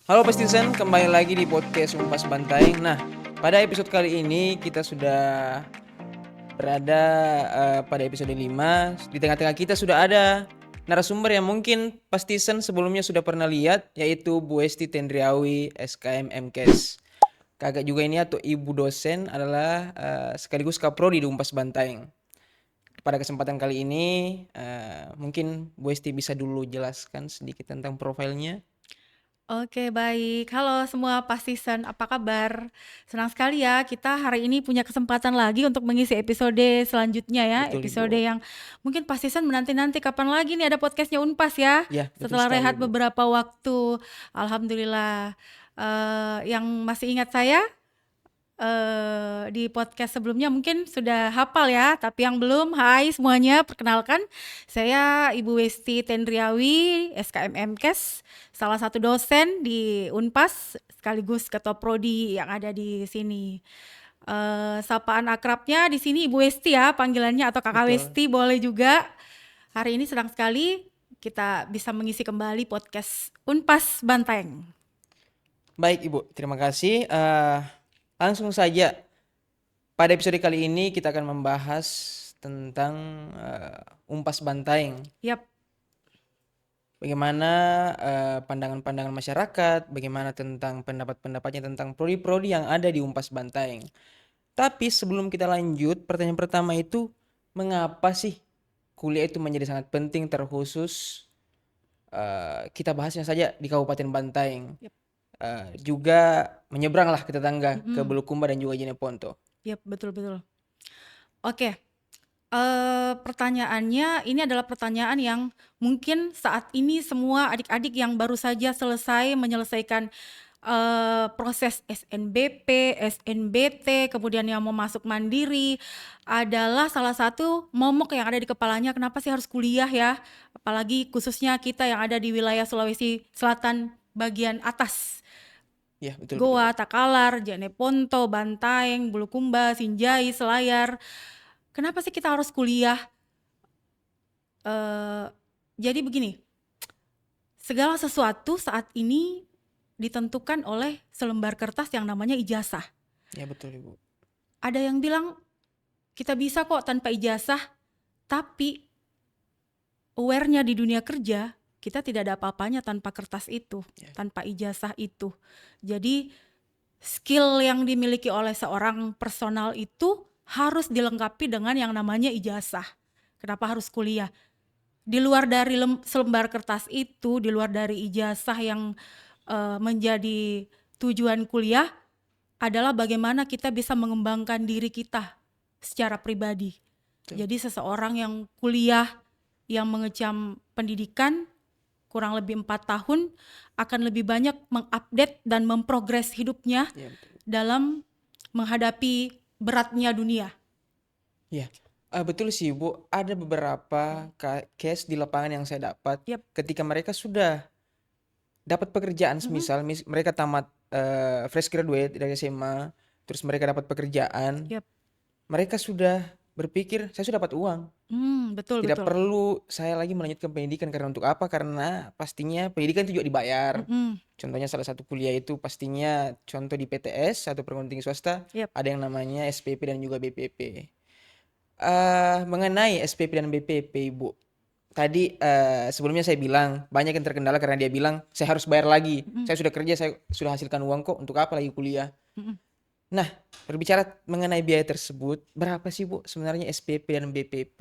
Halo Pastisan, kembali lagi di podcast Umpas Bantaing. Nah, pada episode kali ini kita sudah berada pada episode 5. Di tengah-tengah kita sudah ada narasumber yang mungkin Pastisan sebelumnya sudah pernah lihat, yaitu Bu Esti Tendriawi, SKM MKes. Kakak juga ini atau ibu dosen adalah sekaligus kaprodi di Umpas Bantaing. Pada kesempatan kali ini, mungkin Bu Esti bisa dulu jelaskan sedikit tentang profilnya. Oke, baik. Halo semua Pastisan, apa kabar? Senang sekali ya kita hari ini punya kesempatan lagi untuk mengisi episode selanjutnya ya. Betul Episode Ibu. yang mungkin Pastisan menanti-nanti kapan lagi nih ada podcastnya Unpas ya. Ya, betul Setelah sekali rehat Ibu. beberapa waktu, Alhamdulillah. Yang masih ingat saya di podcast sebelumnya mungkin sudah hafal ya, tapi yang belum, hai semuanya, perkenalkan saya Ibu Westi Tendriawi, SKM MKes, salah satu dosen di Unpas sekaligus ketua prodi yang ada di sini. Sapaan akrabnya di sini Ibu Westi ya panggilannya, atau Kakak Betul. Westi boleh juga. Hari ini senang sekali kita bisa mengisi kembali podcast Unpas Banteng. Baik Ibu, terima kasih. Langsung saja, pada episode kali ini kita akan membahas tentang umpas bantaing. Yap. Bagaimana pandangan-pandangan masyarakat, bagaimana tentang pendapat-pendapatnya tentang prodi-prodi yang ada di umpas bantaing. Tapi sebelum kita lanjut, pertanyaan pertama itu, mengapa sih kuliah itu menjadi sangat penting, terkhusus kita bahasnya saja di Kabupaten Bantaeng. Yap. Juga menyeberanglah ke tetangga, ke Mm-mm. Bulukumba dan juga Jeneponto. Yap, betul-betul. Oke, pertanyaannya ini adalah pertanyaan yang mungkin saat ini semua adik-adik yang baru saja selesai menyelesaikan proses SNBP, SNBT, kemudian yang mau masuk mandiri, adalah salah satu momok yang ada di kepalanya, kenapa sih harus kuliah ya? Apalagi khususnya kita yang ada di wilayah Sulawesi Selatan bagian atas. Ya, betul betul, Bu. Goa, Takalar, Jeneponto, Bantaeng, Bulukumba, Sinjai, Selayar. Kenapa sih kita harus kuliah? Jadi begini, segala sesuatu saat ini ditentukan oleh selembar kertas yang namanya ijazah. Ya, betul, Ibu. Ada yang bilang kita bisa kok tanpa ijazah, tapi aware-nya di dunia kerja, kita tidak ada apa-apanya tanpa kertas itu, Ya. tanpa ijazah itu. Jadi skill yang dimiliki oleh seorang personal itu harus dilengkapi dengan yang namanya ijazah. Kenapa harus kuliah? Di luar dari selembar kertas itu, di luar dari ijazah yang menjadi tujuan kuliah, adalah bagaimana kita bisa mengembangkan diri kita secara pribadi. Betul. Jadi seseorang yang kuliah, yang mengecam pendidikan kurang lebih 4 tahun, akan lebih banyak mengupdate dan memprogres hidupnya Ya, betul. dalam menghadapi beratnya dunia. Ya. Betul sih, Bu. Ada beberapa case di lapangan yang saya dapat Yap. ketika mereka sudah dapat pekerjaan, Mm-mm. semisal mereka tamat fresh graduate dari SMA, terus mereka dapat pekerjaan, Yap. mereka sudah berpikir, saya sudah dapat uang. Betul Tidak betul. perlu saya lagi melanjutkan pendidikan, karena untuk apa? Karena pastinya pendidikan itu juga dibayar. Mm-mm. Contohnya salah satu kuliah itu pastinya contoh di PTS atau perguruan tinggi swasta, Yap. ada yang namanya SPP dan juga BPP. Mengenai SPP dan BPP, Ibu. Tadi sebelumnya saya bilang banyak yang terkendala karena dia bilang saya harus bayar lagi. Mm-mm. Saya sudah kerja, saya sudah hasilkan uang kok, untuk apa lagi kuliah? Mm-mm. Nah, berbicara mengenai biaya tersebut, berapa sih Bu sebenarnya SPP dan BPP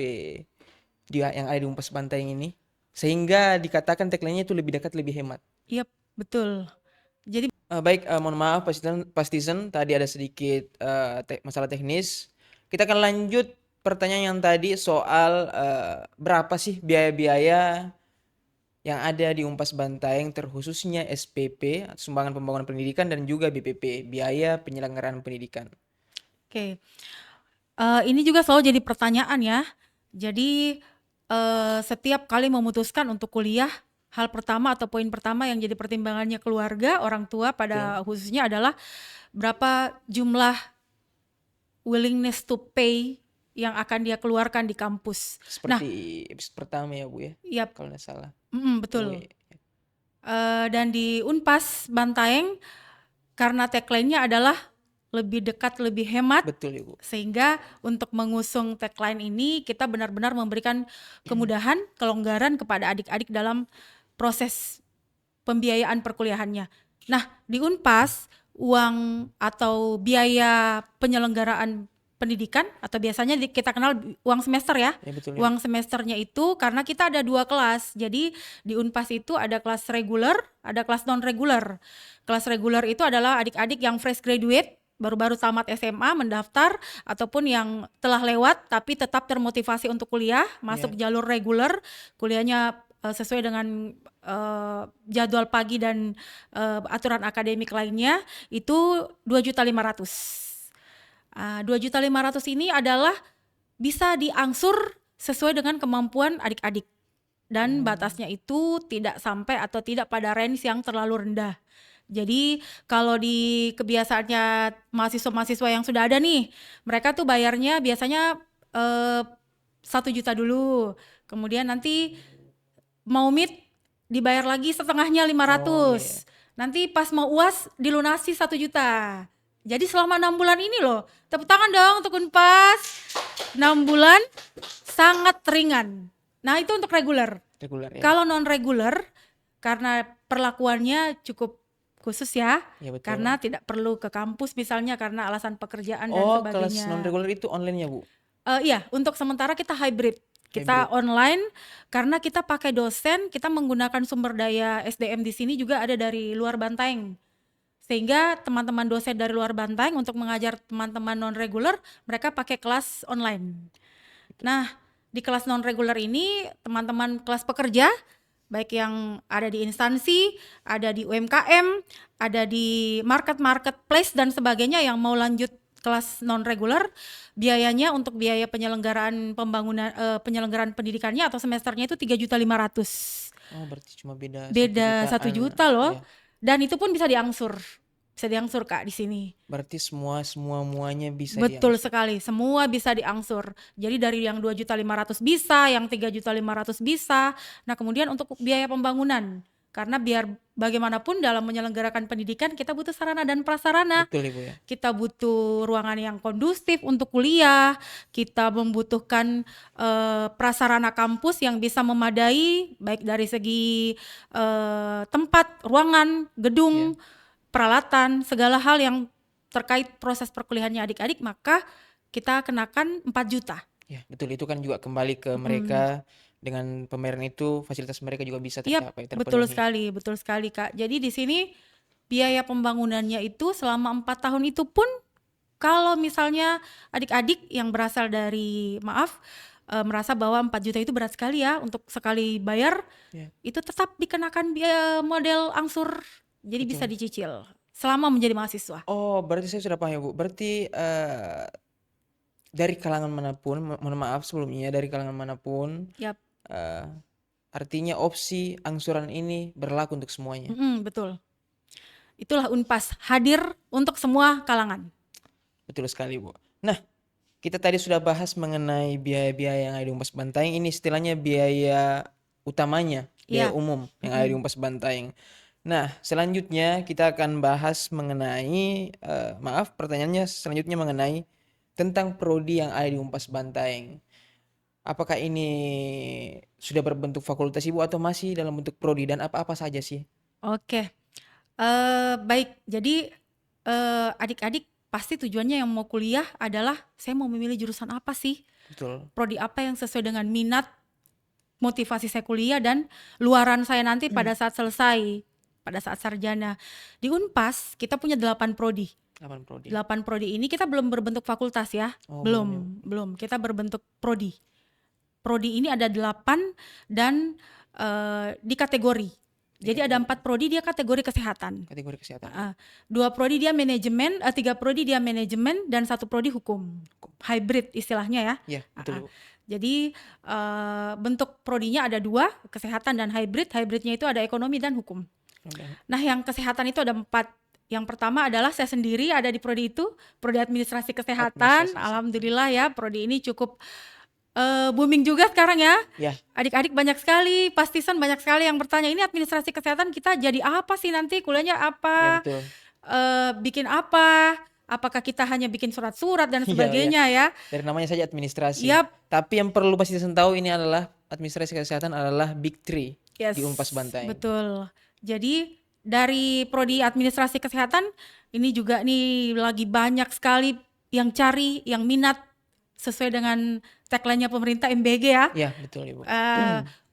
dia yang ada di Umpas Bantaeng ini? Sehingga dikatakan tagline-nya itu lebih dekat, lebih hemat. Yap, betul. Jadi Baik, mohon maaf Pastizen, tadi ada sedikit masalah teknis. Kita akan lanjut pertanyaan yang tadi soal berapa sih biaya-biaya yang ada di Umpas Bantaeng, terkhususnya SPP, sumbangan pembangunan pendidikan, dan juga BPP, biaya penyelenggaraan pendidikan. oke. Ini juga selalu jadi pertanyaan ya. Jadi setiap kali memutuskan untuk kuliah, hal pertama atau poin pertama yang jadi pertimbangannya keluarga, orang tua pada Betul. khususnya adalah berapa jumlah willingness to pay yang akan dia keluarkan di kampus. Nah, Seperti episode pertama ya Bu ya, ya, kalau nggak salah. betul. Oke. Dan di Unpas Bantaeng karena tagline-nya adalah lebih dekat, lebih hemat, Betul Ibu. sehingga untuk mengusung tagline ini kita benar-benar memberikan kemudahan, kelonggaran kepada adik-adik dalam proses pembiayaan perkuliahannya. Nah, di Unpas uang atau biaya penyelenggaraan pendidikan atau biasanya kita kenal uang semester ya. Ya betul. Uang semesternya itu karena kita ada 2 kelas. Jadi di Unpas itu ada kelas reguler, ada kelas non reguler. Kelas reguler itu adalah adik-adik yang fresh graduate, baru-baru tamat SMA mendaftar, ataupun yang telah lewat tapi tetap termotivasi untuk kuliah, masuk jalur reguler, kuliahnya sesuai dengan jadwal pagi dan aturan akademik lainnya, itu 2.500.000. 2.500.000 ini adalah bisa diangsur sesuai dengan kemampuan adik-adik, dan batasnya itu tidak sampai atau tidak pada range yang terlalu rendah. Jadi kalau di kebiasaannya mahasiswa-mahasiswa yang sudah ada nih, mereka tuh bayarnya biasanya 1 juta dulu, kemudian nanti mau meet dibayar lagi setengahnya 500, nanti pas mau UAS dilunasi 1 juta. Jadi selama 6 bulan ini loh, tepuk tangan dong untuk Unpas, 6 bulan sangat ringan. Nah itu untuk reguler. Reguler ya. Kalau non reguler karena perlakuannya cukup khusus ya, Betul. karena tidak perlu ke kampus misalnya karena alasan pekerjaan dan Oh, sebagainya. kelas non reguler itu online ya Bu? Iya, untuk sementara kita hybrid. Kita online karena kita pakai dosen, kita menggunakan sumber daya SDM di sini juga ada dari luar Bantaeng. Sehingga teman-teman dosen dari luar Bantaeng untuk mengajar teman-teman non reguler, mereka pakai kelas online. Nah, di kelas non reguler ini teman-teman kelas pekerja baik yang ada di instansi, ada di UMKM, ada di marketplace dan sebagainya yang mau lanjut kelas non reguler, biayanya untuk biaya penyelenggaraan pembangunan penyelenggaraan pendidikannya atau semesternya itu 3.500.000. Oh, berarti cuma beda 1 juta loh. Dan itu pun bisa diangsur. Bisa diangsur Kak di sini. Berarti semuanya bisa Betul diangsur. sekali, semua bisa diangsur. Jadi dari yang 2.500.000 bisa, yang 3.500.000 bisa. Nah, kemudian untuk biaya pembangunan, karena biar bagaimanapun dalam menyelenggarakan pendidikan kita butuh sarana dan prasarana. Betul Ibu ya. Kita butuh ruangan yang kondusif untuk kuliah, kita membutuhkan prasarana kampus yang bisa memadai baik dari segi tempat, ruangan, gedung, peralatan, segala hal yang terkait proses perkuliahannya adik-adik, maka kita kenakan 4 juta. Ya, betul, itu kan juga kembali ke mereka. Dengan pembayaran itu fasilitas mereka juga bisa tercapai, terpenuhi. Betul sekali Kak. Jadi di sini biaya pembangunannya itu selama 4 tahun itu pun kalau misalnya adik-adik yang berasal dari merasa bahwa 4 juta itu berat sekali ya untuk sekali bayar, itu tetap dikenakan biaya model angsur, jadi bisa dicicil selama menjadi mahasiswa. Oh, berarti saya sudah paham ya Bu. Berarti dari kalangan manapun, mohon maaf sebelumnya, dari kalangan manapun, artinya opsi angsuran ini berlaku untuk semuanya. Betul. Itulah Unpas, hadir untuk semua kalangan. Betul sekali Bu. Nah, kita tadi sudah bahas mengenai biaya-biaya yang ada di Unpas Bantaeng. Ini istilahnya biaya utamanya, biaya umum yang ada di Unpas Bantaeng. Nah, selanjutnya kita akan bahas mengenai, pertanyaannya selanjutnya mengenai tentang prodi yang ada di Unpas Bantaeng. Apakah ini sudah berbentuk fakultas Ibu atau masih dalam bentuk prodi, dan apa-apa saja sih? Oke, baik. Jadi adik-adik pasti tujuannya yang mau kuliah adalah saya mau memilih jurusan apa sih? Betul. Prodi apa yang sesuai dengan minat, motivasi saya kuliah dan luaran saya nanti pada saat selesai, pada saat sarjana. Di Unpas kita punya 8 prodi. 8 prodi ini kita belum berbentuk fakultas ya. Belum. Kita berbentuk prodi. Prodi ini ada 8 dan di kategori. Jadi ada 4 prodi dia kategori kesehatan. 2 prodi dia manajemen, 3 prodi dia manajemen, dan 1 prodi hukum. Hybrid istilahnya ya. Iya, betul. Jadi bentuk prodinya ada 2, kesehatan dan hybrid. Hybridnya itu ada ekonomi dan hukum. Nah, yang kesehatan itu ada 4. Yang pertama adalah saya sendiri ada di prodi itu, prodi administrasi kesehatan. Alhamdulillah ya, prodi ini cukup booming juga sekarang ya. Ya, Adik-adik banyak sekali, pastisan banyak sekali yang bertanya, ini administrasi kesehatan kita jadi apa sih nanti, kuliahnya ya apa, betul. bikin apa, apakah kita hanya bikin surat-surat dan Iya, iya. sebagainya ya. Dari namanya saja administrasi. Yap, Tapi yang perlu pasti tahu ini adalah administrasi kesehatan adalah Big Three yes, di Unpas Bantaeng. betul. Jadi dari prodi administrasi kesehatan ini juga nih lagi banyak sekali yang cari, yang minat sesuai dengan tagline-nya pemerintah MBG ya. Ya, betul Ibu.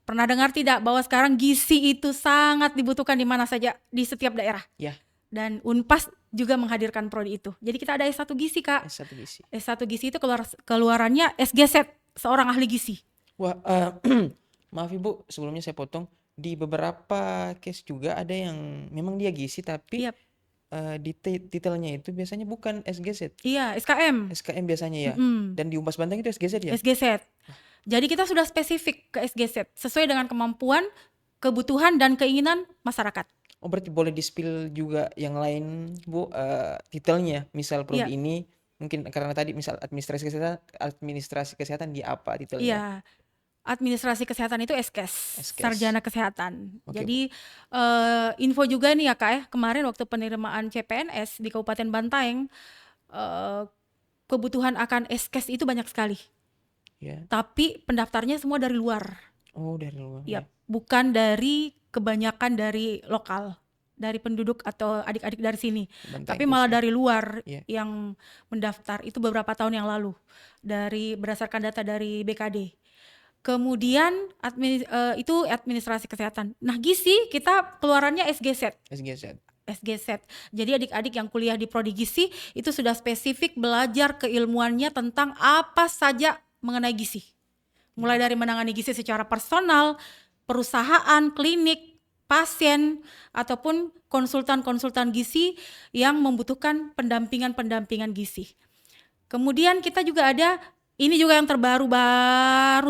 Pernah dengar tidak bahwa sekarang gizi itu sangat dibutuhkan di mana saja, di setiap daerah. Ya, Dan Unpas juga menghadirkan prodi itu. Jadi kita ada S1 gizi Kak. S1 gizi. S1 gizi itu keluarannya SGZ, seorang ahli gizi. Wah, maaf Ibu, sebelumnya saya potong. Di beberapa case juga ada yang memang dia gizi tapi Yap. titelnya itu biasanya bukan SGZ, Iya, SKM. SKM biasanya ya. Mm-mm. Dan di Unpas Bantaeng itu SGZ ya. SGZ. Jadi kita sudah spesifik ke SGZ sesuai dengan kemampuan, kebutuhan dan keinginan masyarakat. Oh, berarti boleh di-spill juga yang lain Bu, titelnya. Misal prodi Iya. ini mungkin karena tadi misal administrasi kesehatan di apa titelnya? Iya. Administrasi kesehatan itu SKES, SKES. Sarjana Kesehatan. Oke, Jadi info juga nih ya Kak ya, kemarin waktu penerimaan CPNS di Kabupaten Bantaeng, kebutuhan akan SKES itu banyak sekali. Ya. Tapi pendaftarnya semua dari luar. Oh, dari luar. Ya, bukan dari kebanyakan dari lokal, dari penduduk atau adik-adik dari sini. Bantaeng Tapi malah khususnya. dari luar Iya. yang mendaftar itu beberapa tahun yang lalu berdasarkan data dari BKD. Kemudian itu administrasi kesehatan. Nah, gizi kita keluarannya SGZ. SGZ. Jadi adik-adik yang kuliah di prodi gizi itu sudah spesifik belajar keilmuannya tentang apa saja mengenai gizi. Mulai dari menangani gizi secara personal, perusahaan, klinik, pasien, ataupun konsultan-konsultan gizi yang membutuhkan pendampingan gizi. Kemudian kita juga ada, ini juga yang terbaru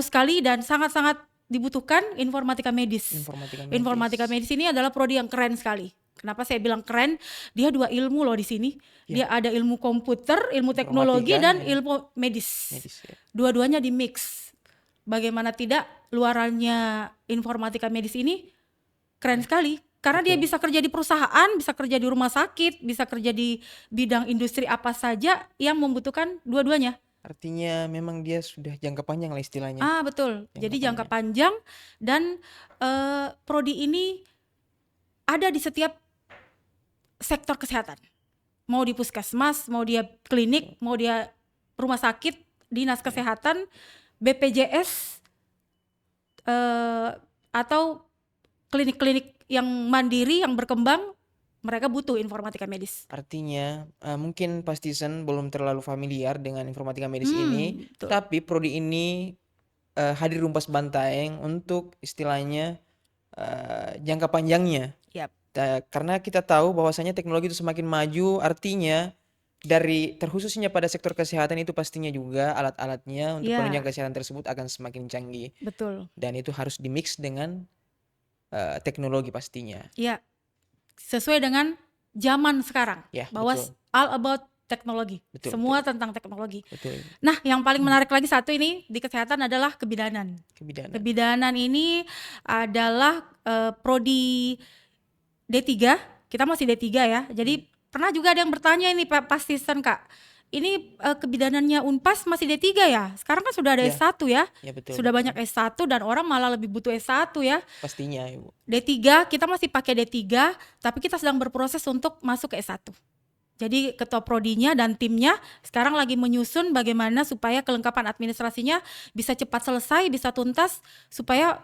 sekali dan sangat-sangat dibutuhkan, informatika medis. Informatika medis ini adalah prodi yang keren sekali. Kenapa saya bilang keren? Dia 2 ilmu loh di sini. Dia ada ilmu komputer, ilmu teknologi dan ilmu medis. Ya. Dua-duanya di mix. Bagaimana tidak, luarannya informatika medis ini keren sekali. Karena dia bisa kerja di perusahaan, bisa kerja di rumah sakit, bisa kerja di bidang industri apa saja yang membutuhkan dua-duanya. Artinya memang dia sudah jangka panjang lah istilahnya. Betul. Jadi jangka panjang dan prodi ini ada di setiap sektor kesehatan. Mau di puskesmas, mau dia klinik, mau dia rumah sakit, dinas kesehatan, BPJS, atau klinik-klinik yang mandiri yang berkembang, mereka butuh informatika medis. Artinya mungkin Pastisan belum terlalu familiar dengan informatika medis ini, betul. tapi prodi ini hadir di Unpas Bantaeng untuk istilahnya jangka panjangnya. Yap. Karena kita tahu bahwasanya teknologi itu semakin maju, artinya dari terkhususnya pada sektor kesehatan itu pastinya juga alat-alatnya untuk penunjang kesehatan tersebut akan semakin canggih. Betul. Dan itu harus dimix dengan teknologi pastinya. Iya. Sesuai dengan zaman sekarang. Ya, bahwa betul. all about teknologi. Betul, Semua tentang teknologi. Betul. Nah, yang paling menarik lagi satu ini di kesehatan adalah kebidanan. Kebidanan ini adalah prodi D3. Kita masih D3 ya. Jadi pernah juga ada yang bertanya ini Pak Pastisan Kak, ini kebidanannya Unpas masih D3 ya? Sekarang kan sudah ada S1 ya? Ya, betul. Sudah banyak S1 dan orang malah lebih butuh S1 ya. Pastinya Ibu. D3 kita masih pakai D3, tapi kita sedang berproses untuk masuk ke S1. Jadi ketua prodinya dan timnya sekarang lagi menyusun bagaimana supaya kelengkapan administrasinya bisa cepat selesai, bisa tuntas, supaya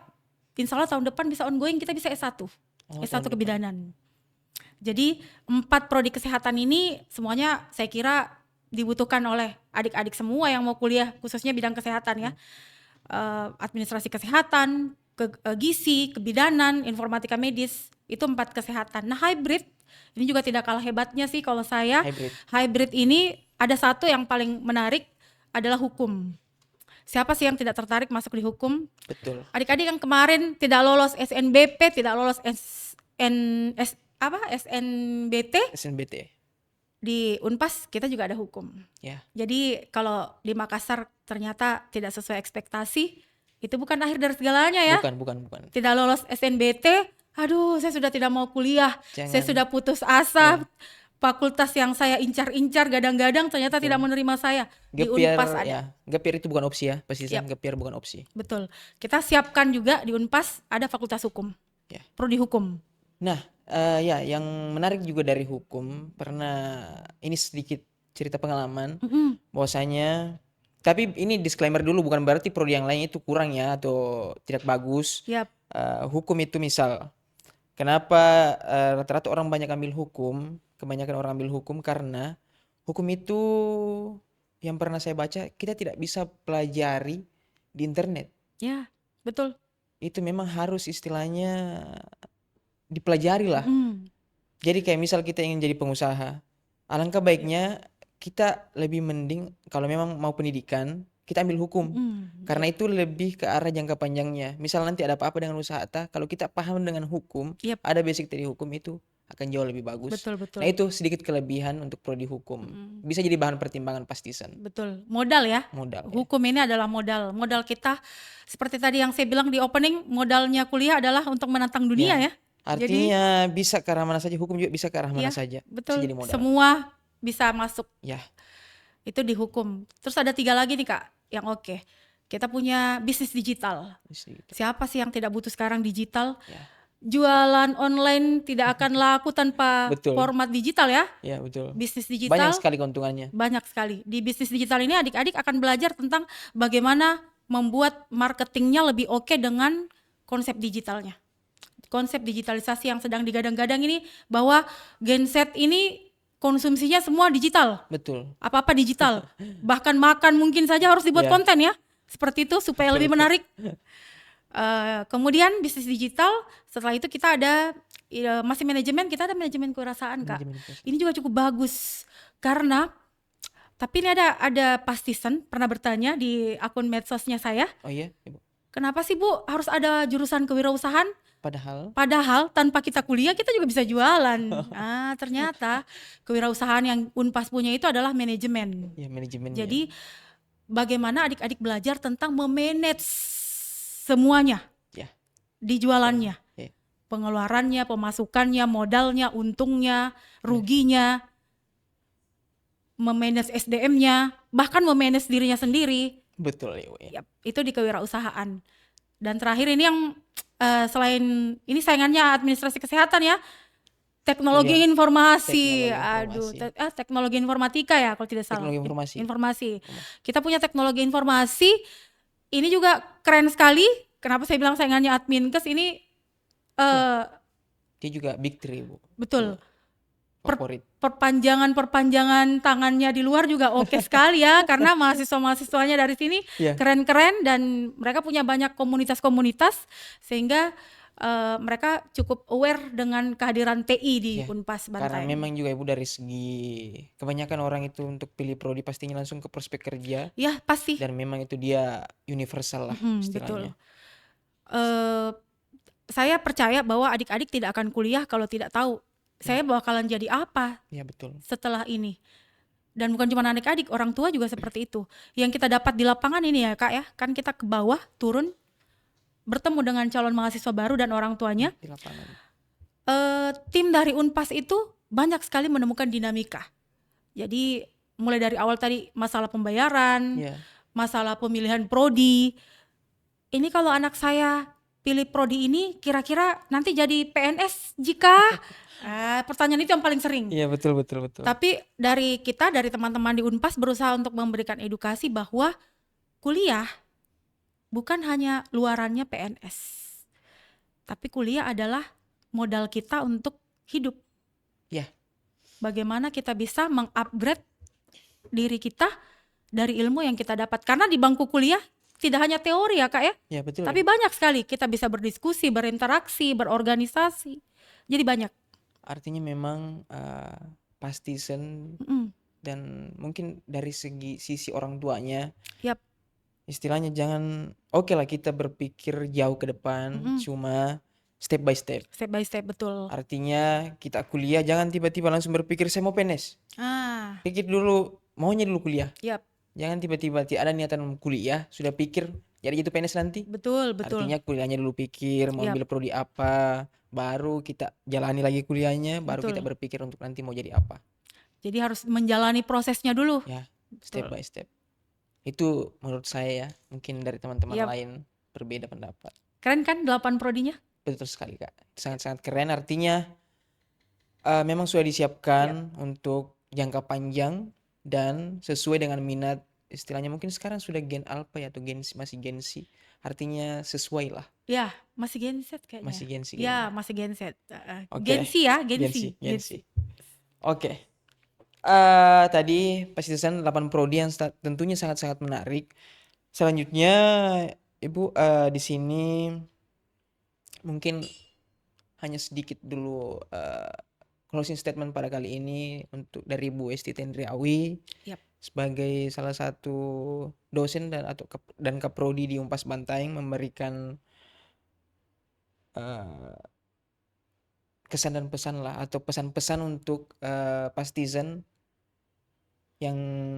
insya Allah tahun depan bisa ongoing, kita bisa S1. S1 kebidanan. Jadi 4 prodi kesehatan ini semuanya saya kira dibutuhkan oleh adik-adik semua yang mau kuliah khususnya bidang kesehatan ya. Administrasi kesehatan, gizi, kebidanan, informatika medis, itu 4 kesehatan. Nah, hybrid ini juga tidak kalah hebatnya sih kalau saya. Hybrid ini ada satu yang paling menarik adalah hukum. Siapa sih yang tidak tertarik masuk di hukum? Betul. Adik-adik yang kemarin tidak lolos SNBP, tidak lolos SNBT, di Unpas kita juga ada hukum. Ya. Jadi kalau di Makassar ternyata tidak sesuai ekspektasi, itu bukan akhir dari segalanya ya. Bukan. Tidak lolos SNBT, aduh saya sudah tidak mau kuliah, saya Jangan. sudah putus asa. Ya. Fakultas yang saya incar-incar gadang-gadang ternyata tidak menerima saya. Di Gapir, Unpas ada. ya. Gapir itu bukan opsi ya, pasti Yap. gapir bukan opsi. Betul. Kita siapkan juga di Unpas ada fakultas hukum. Ya. Prodi hukum. Nah, ya yang menarik juga dari hukum, pernah ini sedikit cerita pengalaman bahwasanya, tapi ini disclaimer dulu, bukan berarti prodi yang lain itu kurang ya atau tidak bagus. Yap. Hukum itu misal, kenapa rata-rata orang banyak ambil hukum, kebanyakan orang ambil hukum karena hukum itu yang pernah saya baca kita tidak bisa pelajari di internet. Ya, betul. Itu memang harus istilahnya dipelajari lah. Mm. Jadi kayak misal kita ingin jadi pengusaha, alangkah baiknya kita lebih mending kalau memang mau pendidikan, kita ambil hukum. Karena itu lebih ke arah jangka panjangnya. Misal nanti ada apa-apa dengan usaha kalau kita paham dengan hukum, Yap. ada basic dari hukum, itu akan jauh lebih bagus. Betul. Nah itu sedikit kelebihan untuk prodi hukum. Bisa jadi bahan pertimbangan pastisan. Betul. Modal ya. Modal. Ya. Hukum ini adalah modal. Modal kita seperti tadi yang saya bilang di opening, modalnya kuliah adalah untuk menantang dunia ya. Artinya bisa ke arah mana saja, hukum juga bisa ke arah mana saja. Betul. Bisa jadi modal. Semua bisa masuk. Ya. Itu di hukum. Terus ada 3 lagi nih Kak, yang oke. Kita punya bisnis digital. Siapa sih yang tidak butuh sekarang digital? Ya. Jualan online tidak akan laku tanpa format digital ya. Ya betul. Bisnis digital. Banyak sekali keuntungannya. Banyak sekali. Di bisnis digital ini adik-adik akan belajar tentang bagaimana membuat marketingnya lebih oke dengan konsep digitalnya. Konsep digitalisasi yang sedang digadang-gadang ini, bahwa Gen Z ini konsumsinya semua digital. Betul. Apa-apa digital. Bahkan makan mungkin saja harus dibuat konten ya. Seperti itu supaya lebih menarik. Kemudian bisnis digital, setelah itu kita ada masih manajemen, kita ada manajemen kewirausahaan Kak. Ini juga cukup bagus karena, tapi ini ada Pastisan pernah bertanya di akun medsosnya saya. Oh iya, Ibu. Kenapa sih Bu harus ada jurusan kewirausahaan? Padahal tanpa kita kuliah kita juga bisa jualan. Ternyata kewirausahaan yang Unpas punya itu adalah manajemen. Ya, manajemen. Jadi bagaimana adik-adik belajar tentang memanage semuanya di jualannya. Pengeluarannya, pemasukannya, modalnya, untungnya, ruginya, memanage SDM-nya, bahkan memanage dirinya sendiri. Betul ya. Itu di kewirausahaan. Dan terakhir ini yang selain ini saingannya administrasi kesehatan ya, teknologi informasi. Teknologi informatika ya kalau tidak salah. Teknologi informasi. Kita punya teknologi informasi. Ini juga keren sekali. Kenapa saya bilang saingannya Adminkes ini? Dia juga big three Bu. Betul. Favorit. Perpanjangan tangannya di luar juga oke sekali ya, karena mahasiswa-mahasiswanya dari sini keren-keren dan mereka punya banyak komunitas-komunitas sehingga mereka cukup aware dengan kehadiran TI di Unpas Bantaeng. Karena memang juga Ibu dari segi kebanyakan orang itu untuk pilih prodi pastinya langsung ke prospek kerja. Ya pasti. Dan memang itu dia universal lah istilahnya. Betul. Saya percaya bahwa adik-adik tidak akan kuliah kalau tidak tahu saya bakalan jadi apa setelah ini. Dan bukan cuma adik-adik, orang tua juga seperti itu. Yang kita dapat di lapangan ini ya Kak ya, kan kita ke bawah, turun, bertemu dengan calon mahasiswa baru dan orang tuanya. Di lapangan. Tim dari Unpas itu banyak sekali menemukan dinamika. Jadi mulai dari awal tadi masalah pembayaran, masalah pemilihan prodi. Ini kalau anak saya pilih prodi ini kira-kira nanti jadi PNS jika pertanyaan itu yang paling sering. Iya betul. Tapi dari teman-teman di Unpas berusaha untuk memberikan edukasi bahwa kuliah bukan hanya luarannya PNS, tapi kuliah adalah modal kita untuk hidup. Ya. Bagaimana kita bisa mengupgrade diri kita dari ilmu yang kita dapat, karena di bangku kuliah tidak hanya teori ya Kak ya. Ya betul. Tapi banyak sekali kita bisa berdiskusi, berinteraksi, berorganisasi. Jadi banyak. Artinya memang Pastisan dan mungkin dari sisi orang tuanya, istilahnya jangan oke lah kita berpikir jauh ke depan, cuma step by step. Step by step, betul. Artinya kita kuliah jangan tiba-tiba langsung berpikir saya mau PNS. Ah, Pikir dulu maunya dulu kuliah. yap, Jangan tiba-tiba ada niatan kuliah sudah pikir jadi itu PNS nanti. betul, betul. Artinya kuliahnya dulu pikir mau Yap. ambil prodi apa, baru kita jalani lagi kuliahnya, baru kita Betul. berpikir untuk nanti mau jadi apa. Jadi harus menjalani prosesnya dulu. Ya, step Betul. by step. Itu menurut saya ya. Mungkin dari teman-teman Yap. lain berbeda pendapat. Keren kan 8 prodinya? Betul sekali Kak. Sangat-sangat keren. Artinya memang sudah disiapkan untuk jangka panjang dan sesuai dengan minat. Istilahnya mungkin sekarang sudah Gen Alpha ya atau masih Gen Z. Artinya sesuai lah. Ya, masih Gen Z kayaknya. Masih Gen Z. Ya, masih Gen Z. Oke. Gen Z ya, Gen Gen Z. Z. Gen Z. Oke. Tadi Pastisan 8 prodi yang tentunya sangat-sangat menarik. Selanjutnya Ibu di sini mungkin hanya sedikit dulu closing statement pada kali ini untuk dari Bu Esti Tendriawi Yap. sebagai salah satu dosen dan kaprodi di Unpas Bantaeng memberikan kesan dan pesan lah atau pesan-pesan untuk Pastisan yang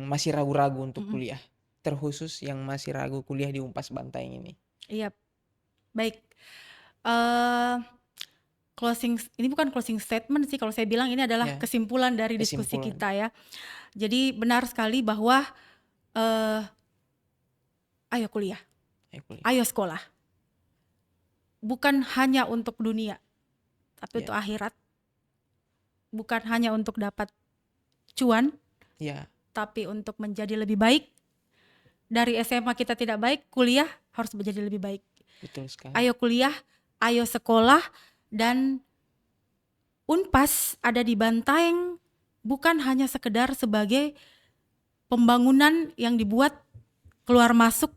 masih ragu-ragu untuk kuliah, terkhusus yang masih ragu kuliah di Unpas Bantaeng ini. Iya, baik. Ini bukan closing statement sih kalau saya bilang, ini adalah kesimpulan dari diskusi kita ya. Jadi benar sekali bahwa ayo kuliah, ayo sekolah. Bukan hanya untuk dunia, tapi untuk akhirat. Bukan hanya untuk dapat cuan, tapi untuk menjadi lebih baik. Dari SMA kita tidak baik, kuliah harus menjadi lebih baik. Betul sekali. Ayo kuliah, ayo sekolah. Dan Unpas ada di Bantaeng bukan hanya sekedar sebagai pembangunan yang dibuat keluar masuk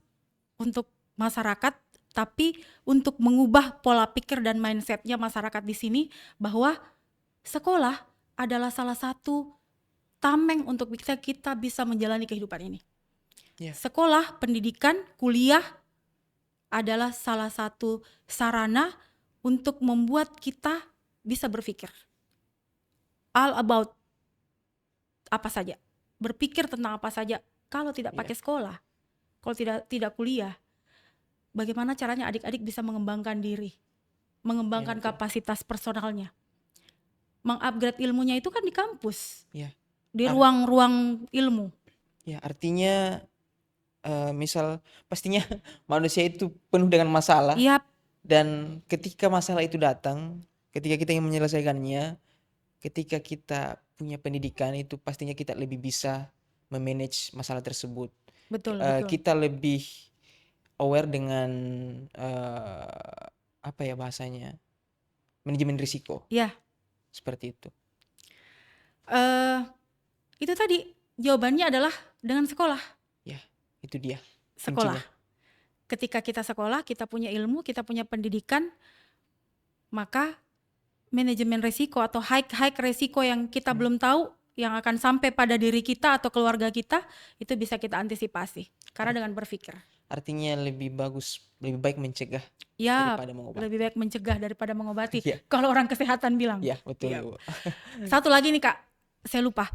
untuk masyarakat, tapi untuk mengubah pola pikir dan mindsetnya masyarakat di sini bahwa sekolah adalah salah satu tameng untuk kita bisa menjalani kehidupan ini. Sekolah, pendidikan, kuliah adalah salah satu sarana untuk membuat kita bisa berpikir all about apa saja, berpikir tentang apa saja. Kalau tidak pakai sekolah, kalau tidak kuliah, bagaimana caranya adik-adik bisa mengembangkan diri, mengembangkan kapasitas personalnya, mengupgrade ilmunya itu kan di kampus, di ruang-ruang ilmu. Ya, artinya misal pastinya manusia itu penuh dengan masalah. Dan ketika masalah itu datang, ketika kita ingin menyelesaikannya, ketika kita punya pendidikan itu pastinya kita lebih bisa memanage masalah tersebut. Betul. Kita lebih aware dengan apa ya bahasanya, manajemen risiko. Ya. Seperti itu. Itu tadi jawabannya adalah dengan sekolah. Ya, itu dia. Sekolah. Kuncinya. Ketika kita sekolah, kita punya ilmu, kita punya pendidikan, maka manajemen risiko atau high risiko yang kita belum tahu, yang akan sampai pada diri kita atau keluarga kita, itu bisa kita antisipasi karena dengan berpikir. Artinya lebih baik mencegah daripada mengobati. Lebih baik mencegah daripada mengobati. Kalau orang kesehatan bilang. Ya, betul. Ibu. Satu lagi nih Kak, saya lupa.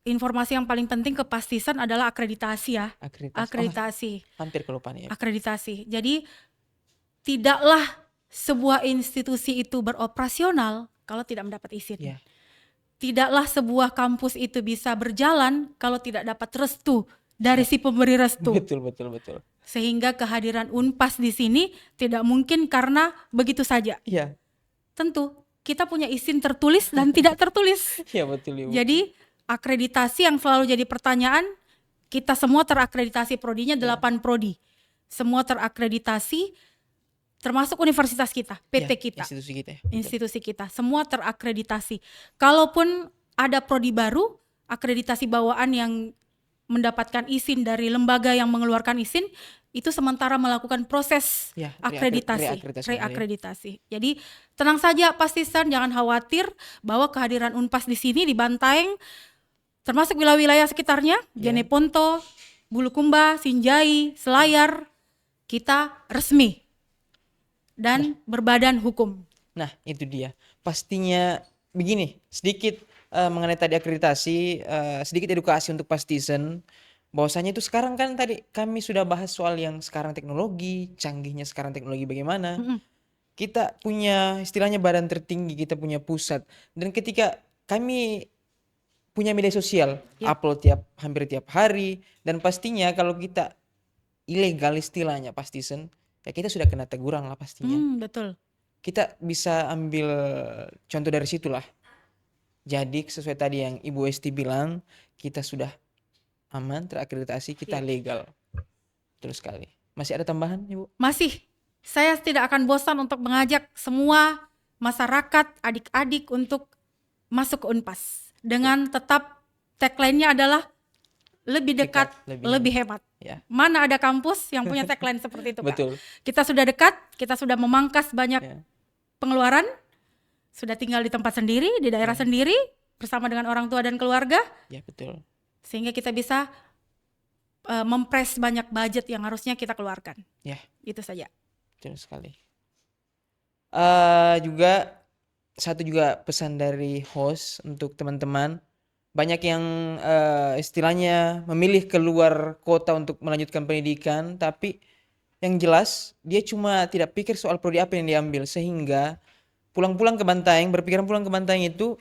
Informasi yang paling penting ke Pastisan adalah akreditasi ya. Akreditasi. Hampir kelupaan ya. Akreditasi. Jadi tidaklah sebuah institusi itu beroperasional kalau tidak mendapat izin. Tidaklah sebuah kampus itu bisa berjalan kalau tidak dapat restu dari si pemberi restu. Betul. Sehingga kehadiran Unpas di sini tidak mungkin karena begitu saja. Tentu kita punya izin tertulis dan tidak tertulis. Betul Ibu. Jadi akreditasi yang selalu jadi pertanyaan, kita semua terakreditasi, prodinya 8 prodi. Semua terakreditasi, termasuk universitas kita, PT kita, institusi kita, semua terakreditasi. Kalaupun ada prodi baru, akreditasi bawaan yang mendapatkan izin dari lembaga yang mengeluarkan izin, itu sementara melakukan proses reakreditasi. Jadi tenang saja Pastisan, jangan khawatir bahwa kehadiran Unpas di sini di Bantaeng, termasuk wilayah-wilayah sekitarnya, Jeneponto, Bulukumba, Sinjai, Selayar, kita resmi dan berbadan hukum. Nah, itu dia. Pastinya begini, sedikit mengenai tadi akreditasi, sedikit edukasi untuk Pastizen. Bahwasanya itu sekarang kan tadi kami sudah bahas soal yang sekarang teknologi, canggihnya sekarang teknologi bagaimana. Mm-mm. Kita punya istilahnya badan tertinggi, kita punya pusat. Dan ketika kami punya media sosial, Yap. upload hampir tiap hari, dan pastinya kalau kita ilegal istilahnya Pastizen, ya kita sudah kena teguran lah pastinya. Betul. Kita bisa ambil contoh dari situlah. Jadi sesuai tadi yang Ibu Esti bilang, kita sudah aman, terakreditasi, kita legal. Betul sekali. Masih ada tambahan, Ibu? Masih, saya tidak akan bosan untuk mengajak semua masyarakat, adik-adik untuk masuk ke Unpas. Dengan tetap tagline-nya adalah lebih dekat, lebih hemat. Ya. Mana ada kampus yang punya tagline seperti itu, Kak? Betul. Kita sudah dekat, kita sudah memangkas banyak pengeluaran, sudah tinggal di tempat sendiri, di daerah sendiri, bersama dengan orang tua dan keluarga. Ya, betul. Sehingga kita bisa mempres banyak budget yang harusnya kita keluarkan. Ya. Itu saja. Betul sekali. Juga satu juga pesan dari host untuk teman-teman. Banyak yang istilahnya memilih keluar kota untuk melanjutkan pendidikan, tapi yang jelas dia cuma tidak pikir soal prodi apa yang diambil, sehingga pulang-pulang ke Bantaeng, berpikiran pulang ke Bantaeng itu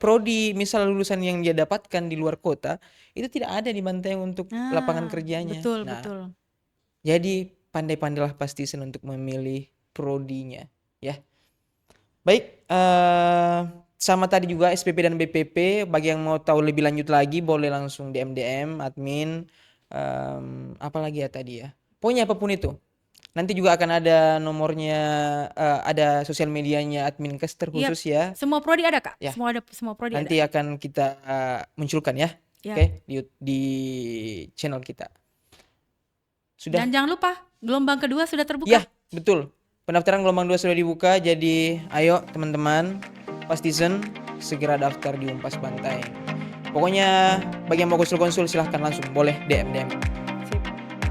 prodi misal lulusan yang dia dapatkan di luar kota itu tidak ada di Bantaeng untuk lapangan kerjanya. Betul. Jadi pandai-pandailah Pastizen untuk memilih prodinya, ya. Baik, sama tadi juga SPP dan BPP. Bagi yang mau tahu lebih lanjut lagi boleh langsung DM admin. Apalagi ya tadi ya. Pokoknya apapun itu. Nanti juga akan ada nomornya, ada sosial medianya admin caster khusus ya. Semua prodi ada, Kak. Ya. Semua prodi Nanti ada. akan kita munculkan ya. Ya. Oke, di channel kita. Sudah. Dan jangan lupa gelombang kedua sudah terbuka. Ya, betul. Pendaftaran gelombang 2 sudah dibuka. Jadi ayo teman-teman Pastizen segera daftar di Unpas Bantaeng. Pokoknya bagi yang mau konsul-konsul silahkan langsung boleh DM. Sip.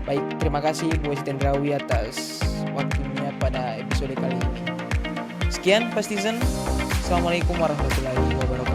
Baik, terima kasih Bu Esti Tendrawi atas waktunya pada episode kali ini. Sekian Pastizen. Assalamualaikum warahmatullahi wabarakatuh.